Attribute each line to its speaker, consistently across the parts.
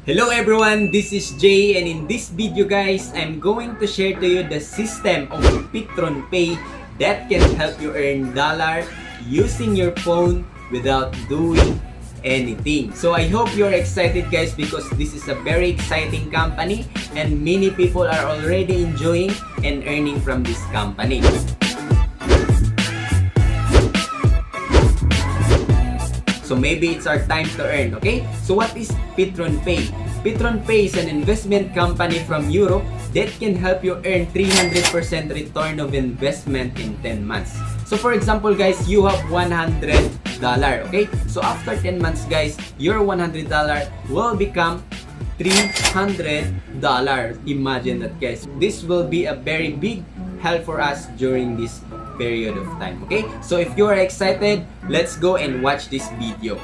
Speaker 1: Hello everyone, this is Jay, and in this video guys, I'm going to share to you the system of PETRONPAY that can help you earn dollar using your phone without doing anything. So I hope you're excited guys, because this is a very exciting company and many people are already enjoying and earning from this company. So maybe it's our time to earn, okay? So what is PETRONPAY? PETRONPAY is an investment company from Europe that can help you earn 300% return of investment in 10 months. So for example guys, you have $100, okay? So after 10 months guys, your $100 will become $300. Imagine that guys. This will be a very big help for us during this period of time, okay? So if you are excited, let's go and watch this video.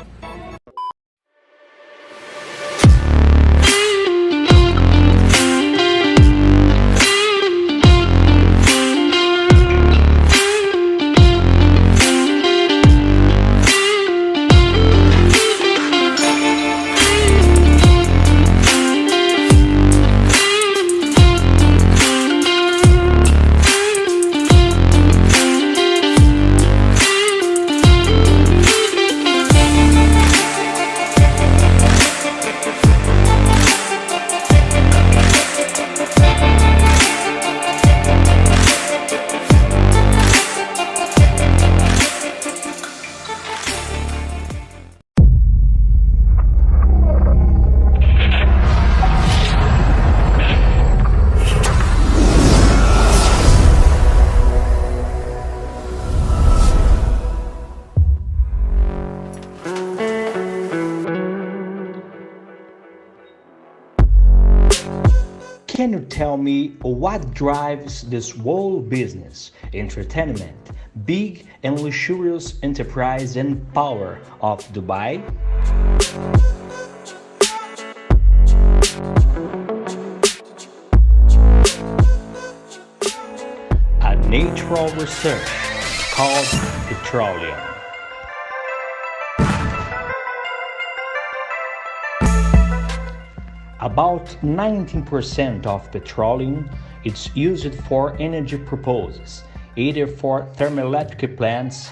Speaker 2: Can you tell me what drives this whole business, entertainment, big and luxurious enterprise and power of Dubai? A natural research called petroleum. About 19% of petroleum is used for energy purposes, either for thermoelectric plants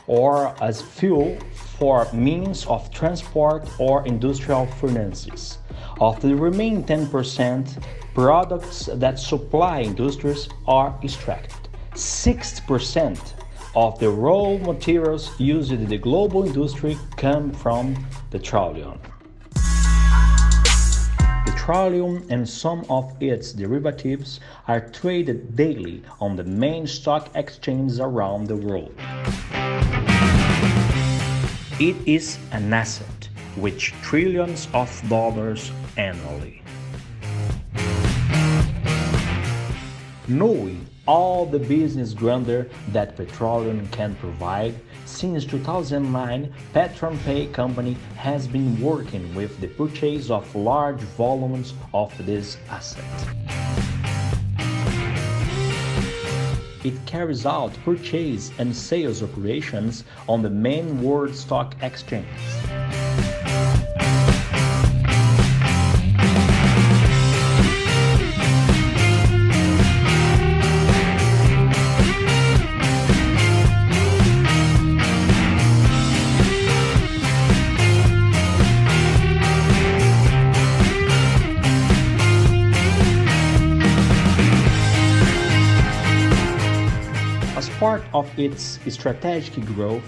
Speaker 2: or as fuel for means of transport or industrial furnaces. Of the remaining 10%, products that supply industries are extracted. 60% of the raw materials used in the global industry come from petroleum. Petroleum and some of its derivatives are traded daily on the main stock exchanges around the world. It is an asset with trillions of dollars annually. Knowing all the business grandeur that petroleum can provide, since 2009, PETRONPAY company has been working with the purchase of large volumes of this asset. It carries out purchase and sales operations on the main world stock exchanges. As part of its strategic growth,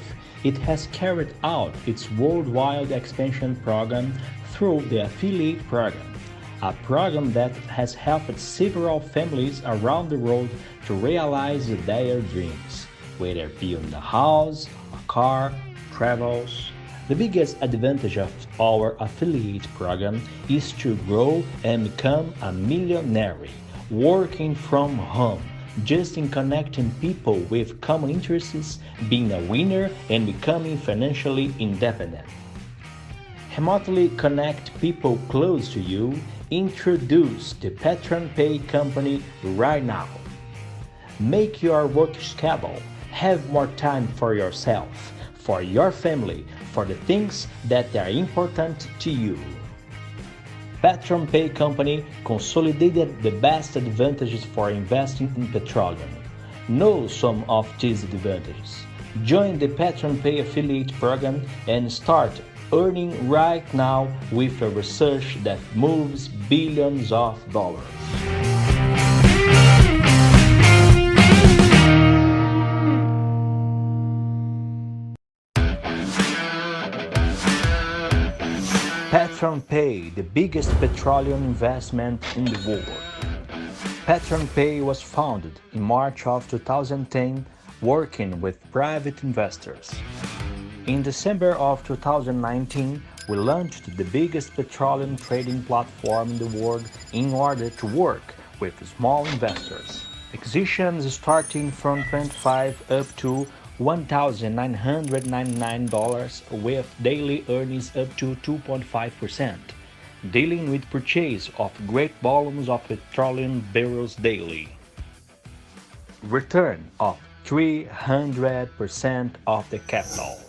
Speaker 2: it has carried out its worldwide expansion program through the affiliate program, a program that has helped several families around the world to realize their dreams, whether buying a house, a car, travels. The biggest advantage of our affiliate program is to grow and become a millionaire, working from home, just in connecting people with common interests, being a winner, and becoming financially independent. Remotely connect people close to you. Introduce the PETRONPAY company right now. Make your work schedule. Have more time for yourself, for your family, for the things that are important to you. PETRONPAY company consolidated the best advantages for investing in petroleum. Know some of these advantages. Join the PETRONPAY affiliate program and start earning right now with a research that moves billions of dollars. PETRONPAY, the biggest petroleum investment in the world. PETRONPAY was founded in March of 2010, working with private investors. In December of 2019, we launched the biggest petroleum trading platform in the world in order to work with small investors. Acquisitions starting from $25 up to $1,999 with daily earnings up to 2.5%, dealing with purchase of great volumes of petroleum barrels daily. Return of 300% of the capital.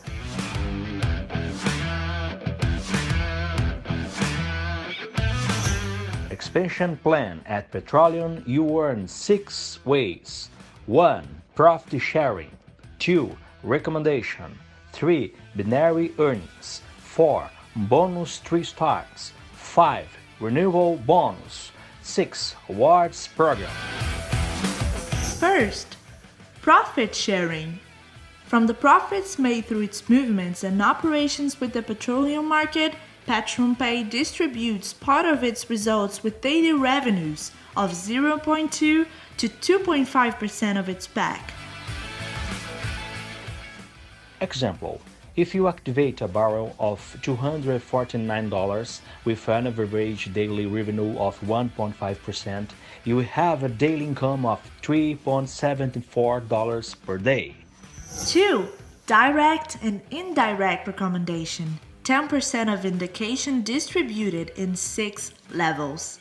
Speaker 2: Expansion plan at Petroleum, you earn 6 ways. 1. Profit sharing. 2. Recommendation. 3. Binary earnings. 4. Bonus 3 stars. 5. Renewal bonus. 6. Awards program.
Speaker 3: First, profit sharing. From the profits made through its movements and operations with the petroleum market, PETRONPAY distributes part of its results with daily revenues of 0.2 to 2.5% of its PAC.
Speaker 2: Example, if you activate a barrel of $249 with an average daily revenue of 1.5%, you will have a daily income of $3.74 per day.
Speaker 3: 2. Direct and indirect recommendation. 10% of indication distributed in 6 levels.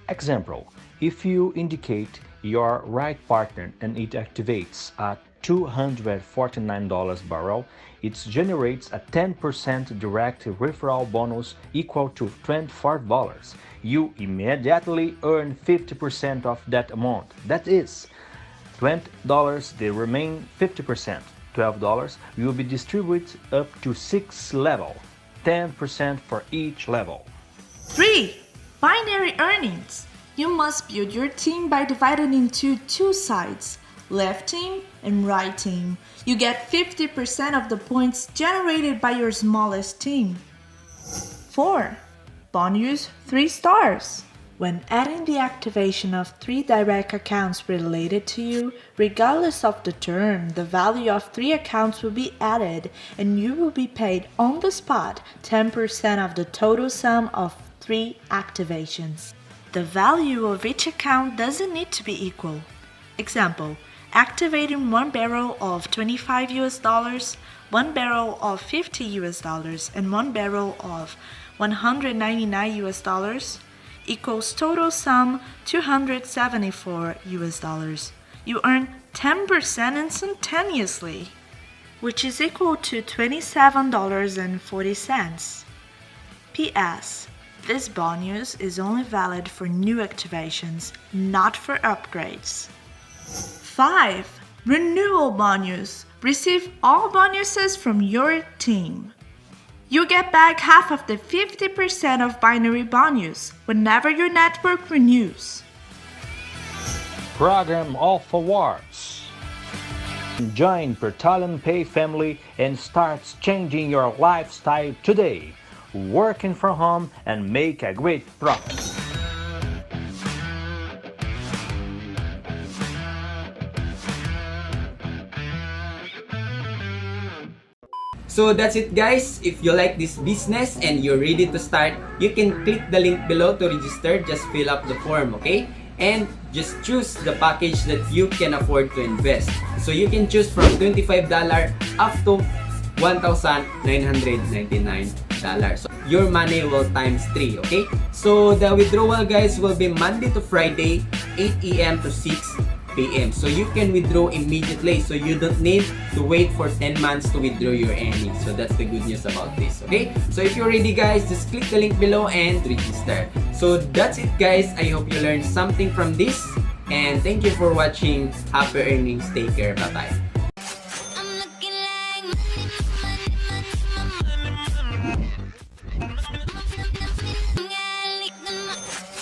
Speaker 2: Example, if you indicate your right partner and it activates a $249 barrel, it generates a 10% direct referral bonus equal to $24. You immediately earn 50% of that amount. That is $20, the remaining 50%. $12 will be distributed up to 6 levels, 10% for each level.
Speaker 3: 3. Binary earnings. You must build your team by dividing into 2 sides, left team and right team. You get 50% of the points generated by your smallest team. 4. Bonus 3 stars. When adding the activation of 3 direct accounts related to you, regardless of the term, the value of 3 accounts will be added and you will be paid on the spot 10% of the total sum of 3 activations. The value of each account doesn't need to be equal. Example, activating 1 barrel of $25, 1 barrel of $50, and 1 barrel of $199 equals total sum $274. You earn 10% instantaneously, which is equal to $27.40. P.S. This bonus is only valid for new activations, not for upgrades. 5. Renewal bonus. Receive all bonuses from your team. You get back half of the 50% of binary bonus whenever your network renews.
Speaker 2: Program of Awards. Join PETRONPAY family and start changing your lifestyle today. Working from home and make a great profit.
Speaker 1: So that's it guys. If you like this business and you're ready to start, you can click the link below to register. Just fill up the form, okay? And just choose the package that you can afford to invest. So you can choose from $25 up to $1,999. So your money will times 3, okay? So the withdrawal guys will be Monday to Friday, 8 a.m. to 6 p.m. So you can withdraw immediately. So you don't need to wait for 10 months to withdraw your earnings. So that's the good news about this, okay? So if you're ready guys, just click the link below and register. So that's it guys. I hope you learned something from this. And thank you for watching. Happy earnings. Take care. Bye-bye.